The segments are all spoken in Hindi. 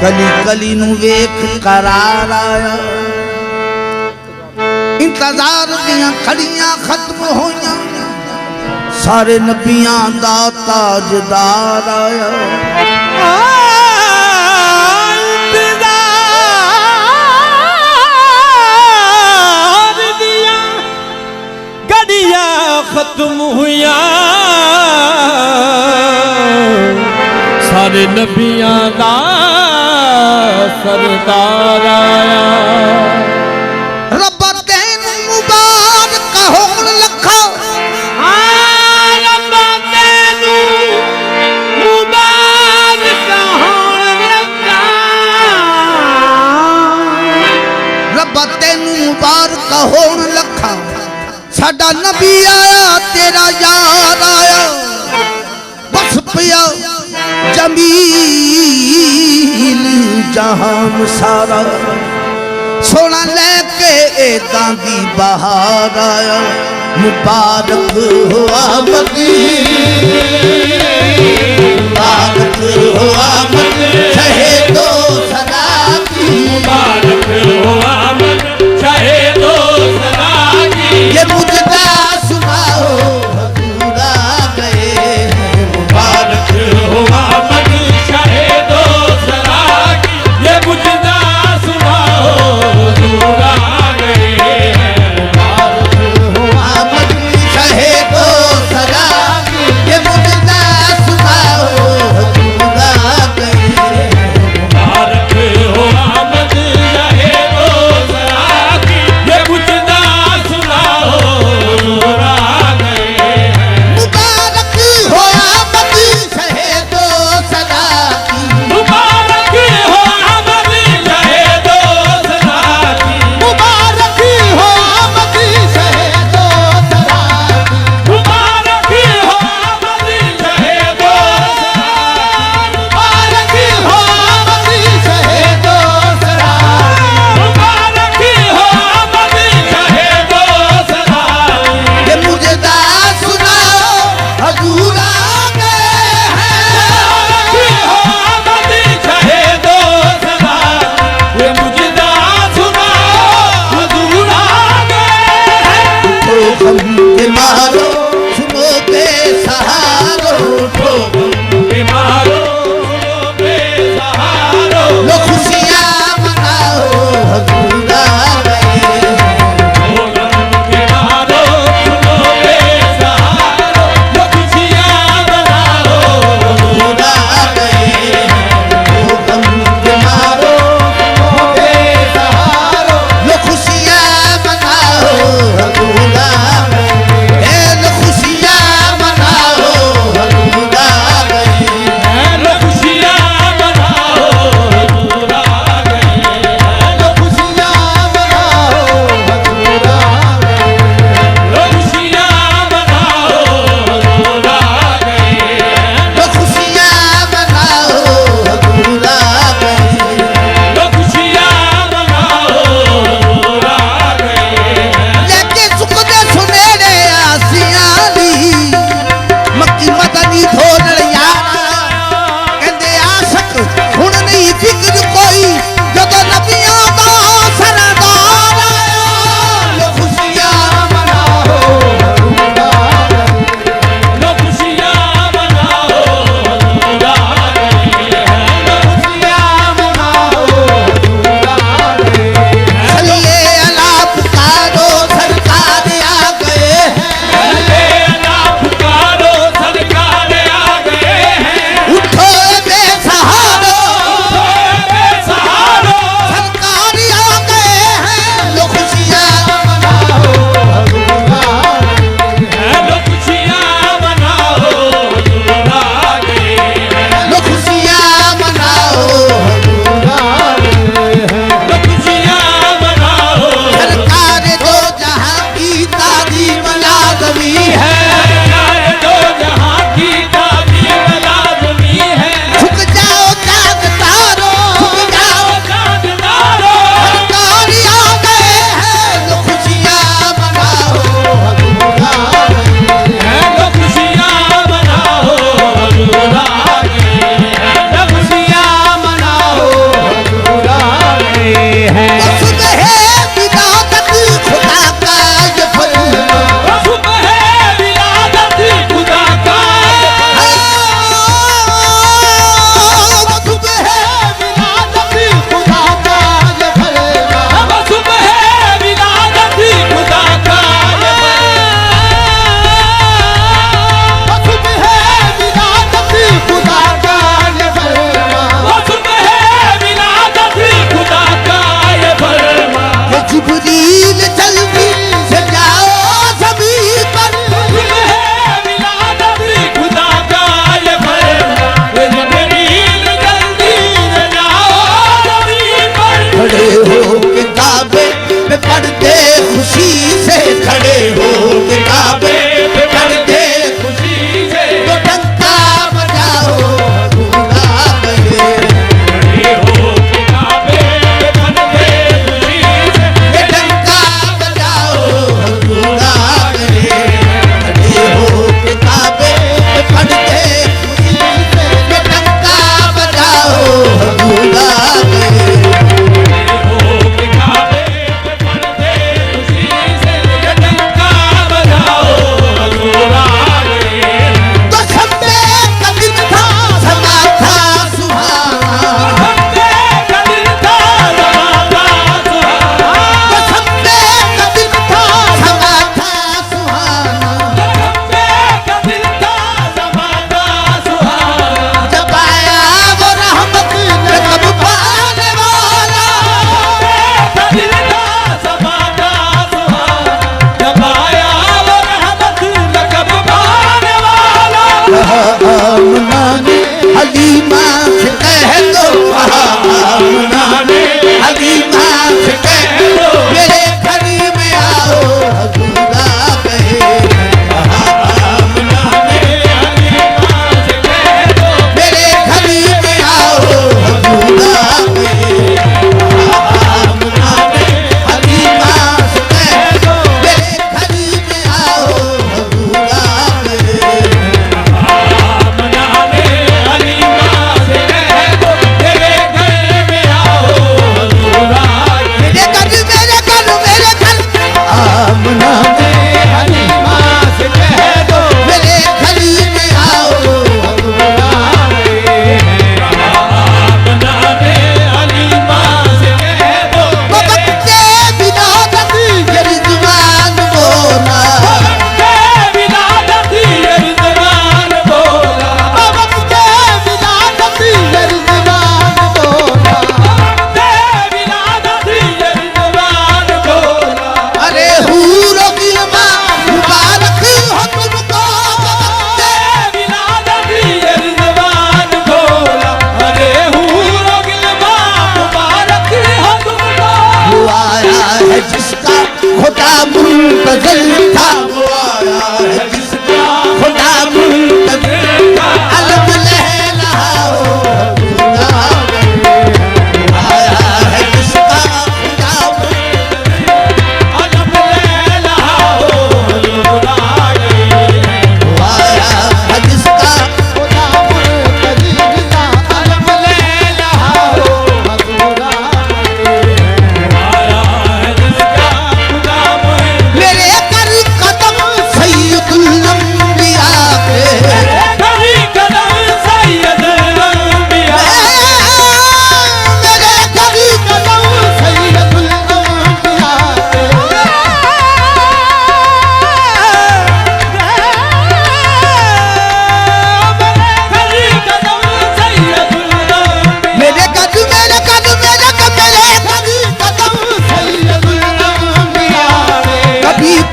कली कली नू वेख करार आया इंतजार दियां खड़ियां खत्म होइयां सारे नबियां दा ताजदार आया इंतजार दियां घड़ियां खत्म हुइयां सारे नबियां दा सरदार आया रब्बा तेनू मुबारक होण लखा रब्बा तेनू मुबारक होण लखा रब्बा तेनू मुबारक होण लखा साडा नबी आया तेरा यार आया बस पिया जमील जहान सारा सोना लेके एदां दी बहार आया मुबारक हुआ मदी मुबारक हुआ मदी शहीदो सदा की मुबारक हुआ मन शहीदो सदा की ये मुझदा सुनाओ हजूरा गए मुबारक हुआ मन शहीदो सदा की ये मुझदा सुनाओ हजूर आ गए मुबारक हुआ मदी शहीदो सदा की ये मुझदा सुनाओ हजूरा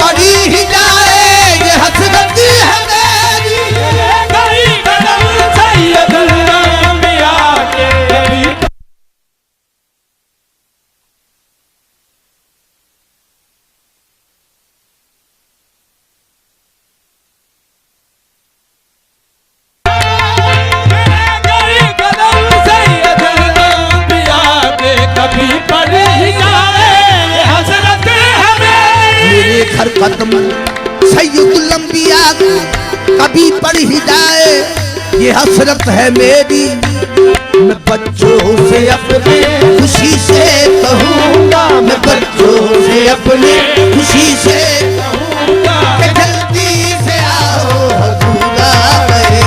पड़ी ही जाए ये हसरत है मेरी। कभी कदम सैयदुल अंबिया के कभी हर कदम सैयदुल अंबिया कभी पड़ ही जाए ये हसरत है मेरी। मैं बच्चों से अपने खुशी से कहूँगा, मैं बच्चों से अपने खुशी से कहूँगा कि जल्दी से आओ हजूर आ गए।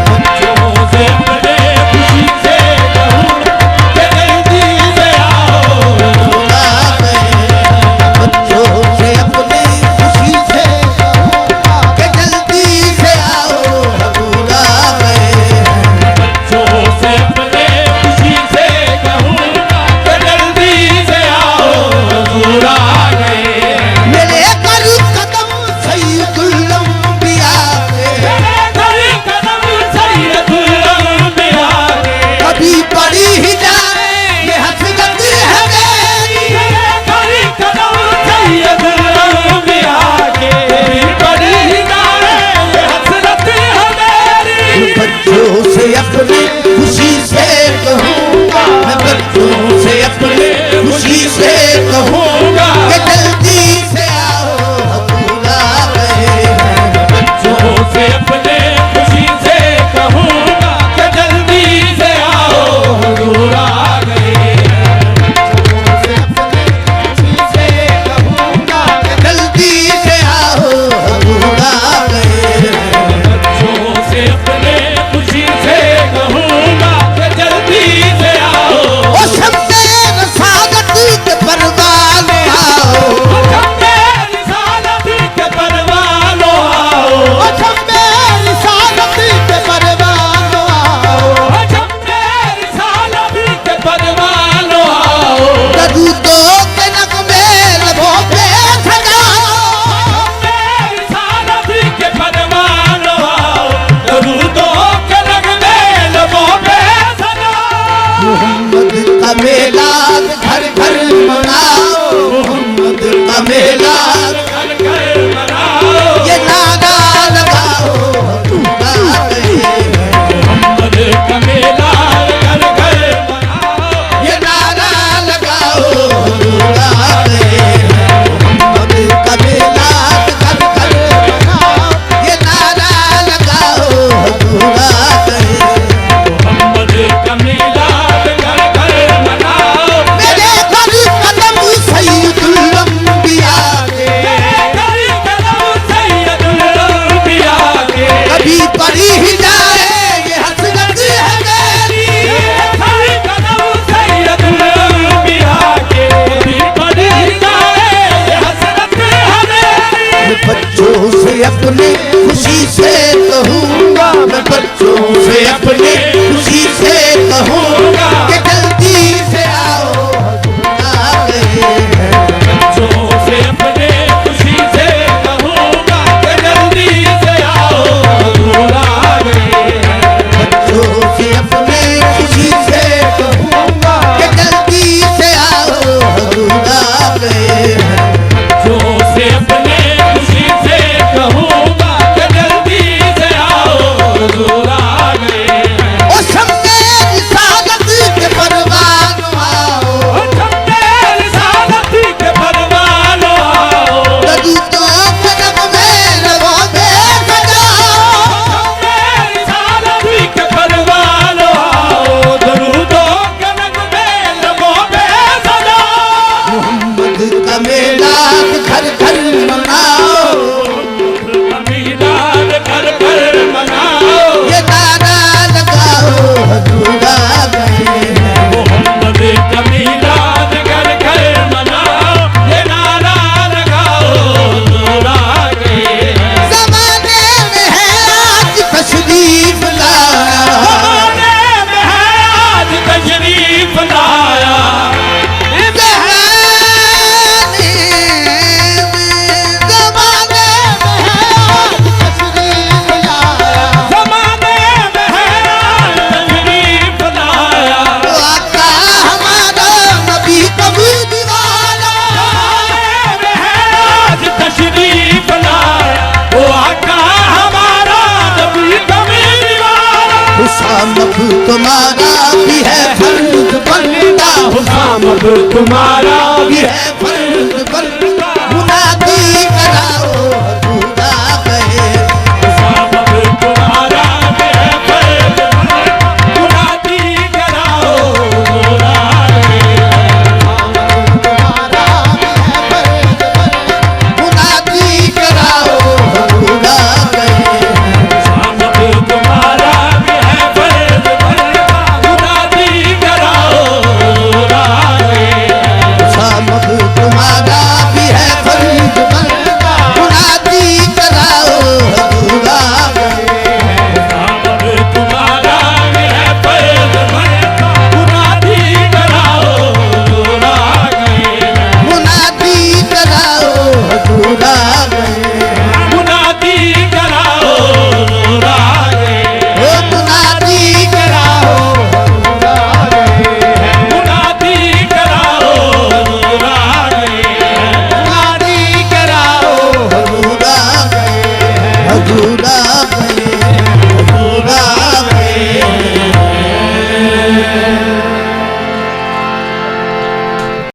बच्चों से अपने खुशी से कहूँगा कि जल्दी से आओ हजूर आ गए। बच्चों से अपने खुशी से कहूँगा कि जल्दी से आओ हजूर आ गए। बच्चों से अपने खुशी से कहूँगा कि जल्दी से आओ हजूर आ गए। मेरे कर कदम सैयदुल अंबिया के मेरे कदम सैयदुल अंबिया के कभी पड़ी ही जाए ये हसरत है मेरी। कभी कदम सैयदुल अंबिया के बड़ी जाए ये हसरत है मेरी। बच्चों से अपने खुशी से कहूँगा, मैं बच्चों से अपने खुशी से कहूँगा कि जल्दी से आओ हजूर आ गए। बच्चों से अपने खुशी से कहूँगा कि जल्दी से आओ हजूर आ गए। जल्दी से आओ हजूर आ गए। बच्चों से अपने खुशी से कहूँगा कि जल्दी से आओ। ओ शम्मे रसालत के परवान आओ, शम्मे रिसालत के परवानों आओ। शम्मे रसालत के परवान आओ। शम्मे रिसालत के परवानों आओ। दरूदों के नगमे लबों पे सजाओ। शम्मे रिसालत के परवानों आओ। दरूदों के नगमे लबों पे सजाओ। मोहम्मद का मेलाद घर घर मनाओ, मोहम्मद का मेलाद घर घर मनाओ। ये नारा लगाओ हजूर आ गए। मोहम्मद का मेला घर घर मनाओ। ये नारा लगाओ हजूर आ गए। मोहम्मद का मेलाद घर घर मनाओ, ये नारा लगाओ हजूर आ गए। मोहम्मद का मेला घर घर मनाओ। मेरे घर कदम सैयदुल अंबिया तुम्हारा भी है फर्ज बनता, खुशामद तुम्हारा भी है